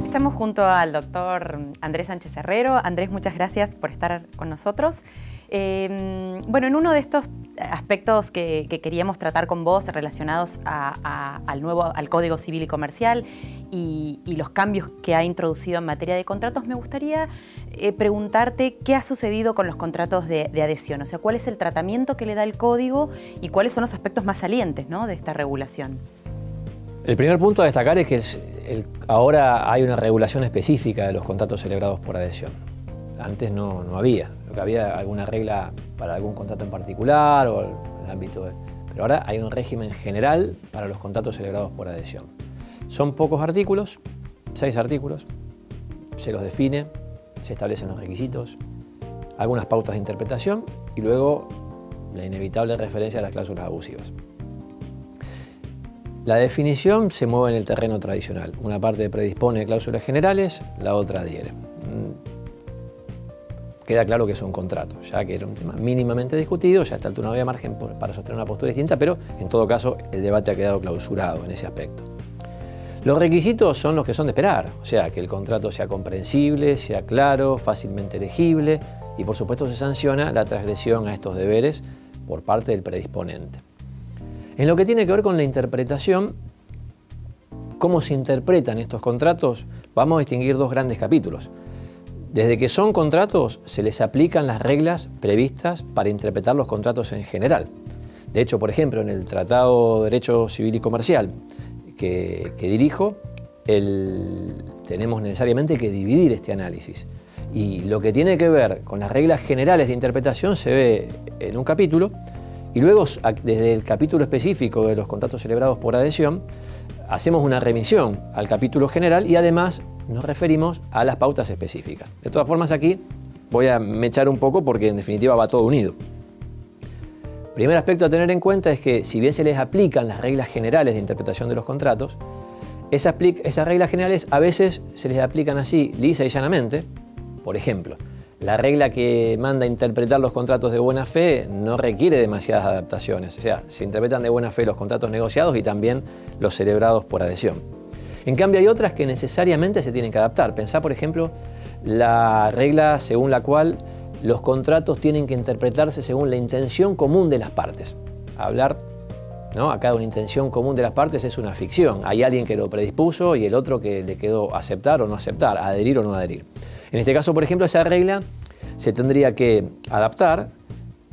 Estamos junto al doctor Andrés Sánchez Herrero. Andrés, muchas gracias por estar con nosotros. Bueno, en uno de estos aspectos que queríamos tratar con vos relacionados al Código Civil y Comercial y los cambios que ha introducido en materia de contratos, me gustaría preguntarte qué ha sucedido con los contratos de adhesión, o sea, cuál es el tratamiento que le da el Código y cuáles son los aspectos más salientes, ¿no?, de esta regulación. El primer punto a destacar es que ahora hay una regulación específica de los contratos celebrados por adhesión. Antes no había. Lo que había alguna regla para algún contrato en particular o el ámbito de... Pero ahora hay un régimen general para los contratos celebrados por adhesión. Son pocos artículos, 6 artículos, se los define, se establecen los requisitos, algunas pautas de interpretación y luego la inevitable referencia a las cláusulas abusivas. La definición se mueve en el terreno tradicional. Una parte predispone cláusulas generales, la otra adhiere. Queda claro que es un contrato, ya que era un tema mínimamente discutido, ya a esta altura no había margen para sostener una postura distinta, pero en todo caso el debate ha quedado clausurado en ese aspecto. Los requisitos son los que son de esperar, o sea, que el contrato sea comprensible, sea claro, fácilmente legible y por supuesto se sanciona la transgresión a estos deberes por parte del predisponente. En lo que tiene que ver con la interpretación, cómo se interpretan estos contratos, vamos a distinguir dos grandes capítulos. Desde que son contratos, se les aplican las reglas previstas para interpretar los contratos en general. De hecho, por ejemplo, en el Tratado de Derecho Civil y Comercial que dirijo, tenemos necesariamente que dividir este análisis. Y lo que tiene que ver con las reglas generales de interpretación se ve en un capítulo, y luego, desde el capítulo específico de los contratos celebrados por adhesión, hacemos una remisión al capítulo general y además nos referimos a las pautas específicas. De todas formas, aquí voy a mechar un poco porque en definitiva va todo unido. Primer aspecto a tener en cuenta es que si bien se les aplican las reglas generales de interpretación de los contratos, esas reglas generales a veces se les aplican así, lisa y llanamente. Por ejemplo, la regla que manda a interpretar los contratos de buena fe no requiere demasiadas adaptaciones. O sea, se interpretan de buena fe los contratos negociados y también los celebrados por adhesión. En cambio, hay otras que necesariamente se tienen que adaptar. Pensá, por ejemplo, la regla según la cual los contratos tienen que interpretarse según la intención común de las partes. Hablar, ¿no?, acá de una intención común de las partes es una ficción. Hay alguien que lo predispuso y el otro que le quedó aceptar o no aceptar, adherir o no adherir. En este caso, por ejemplo, esa regla se tendría que adaptar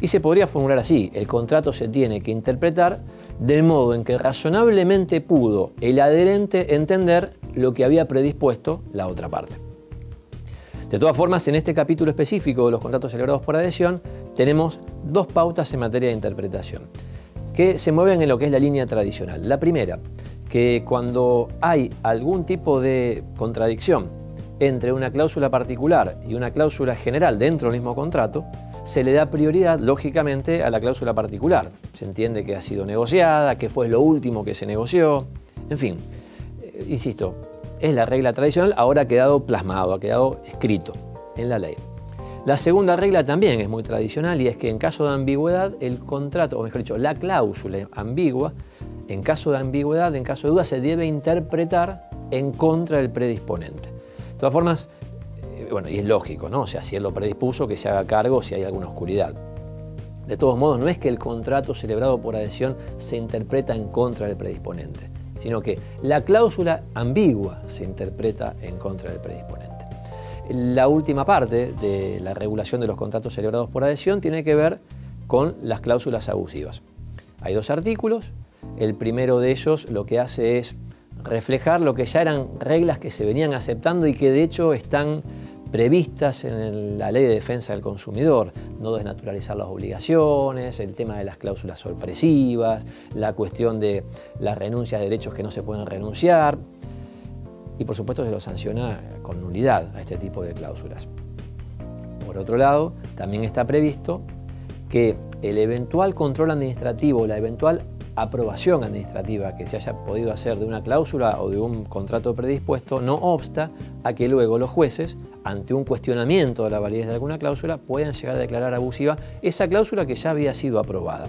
y se podría formular así: el contrato se tiene que interpretar del modo en que razonablemente pudo el adherente entender lo que había predispuesto la otra parte. De todas formas, en este capítulo específico de los contratos celebrados por adhesión tenemos dos pautas en materia de interpretación que se mueven en lo que es la línea tradicional. La primera, que cuando hay algún tipo de contradicción entre una cláusula particular y una cláusula general dentro del mismo contrato, se le da prioridad, lógicamente, a la cláusula particular. Se entiende que ha sido negociada, que fue lo último que se negoció, en fin, insisto, es la regla tradicional, ahora ha quedado plasmado, ha quedado escrito en la ley. La segunda regla también es muy tradicional y es que en caso de ambigüedad, el contrato, o mejor dicho, la cláusula ambigua, en caso de ambigüedad, en caso de duda, se debe interpretar en contra del predisponente. De todas formas, bueno, y es lógico, ¿no? O sea, si él lo predispuso, que se haga cargo si hay alguna oscuridad. De todos modos, no es que el contrato celebrado por adhesión se interpreta en contra del predisponente, sino que la cláusula ambigua se interpreta en contra del predisponente. La última parte de la regulación de los contratos celebrados por adhesión tiene que ver con las cláusulas abusivas. Hay dos artículos. El primero de ellos lo que hace es reflejar lo que ya eran reglas que se venían aceptando y que de hecho están previstas en la Ley de Defensa del Consumidor: no desnaturalizar las obligaciones, el tema de las cláusulas sorpresivas, la cuestión de las renuncias de derechos que no se pueden renunciar y por supuesto se lo sanciona con nulidad a este tipo de cláusulas. Por otro lado, también está previsto que el eventual control administrativo, la eventual aprobación administrativa que se haya podido hacer de una cláusula o de un contrato predispuesto no obsta a que luego los jueces, ante un cuestionamiento de la validez de alguna cláusula, puedan llegar a declarar abusiva esa cláusula que ya había sido aprobada.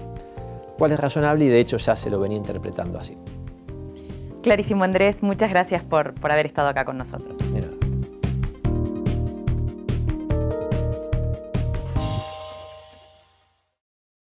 cual es razonable y de hecho ya se lo venía interpretando así. Clarísimo, Andrés. Muchas gracias por haber estado acá con nosotros. De nada.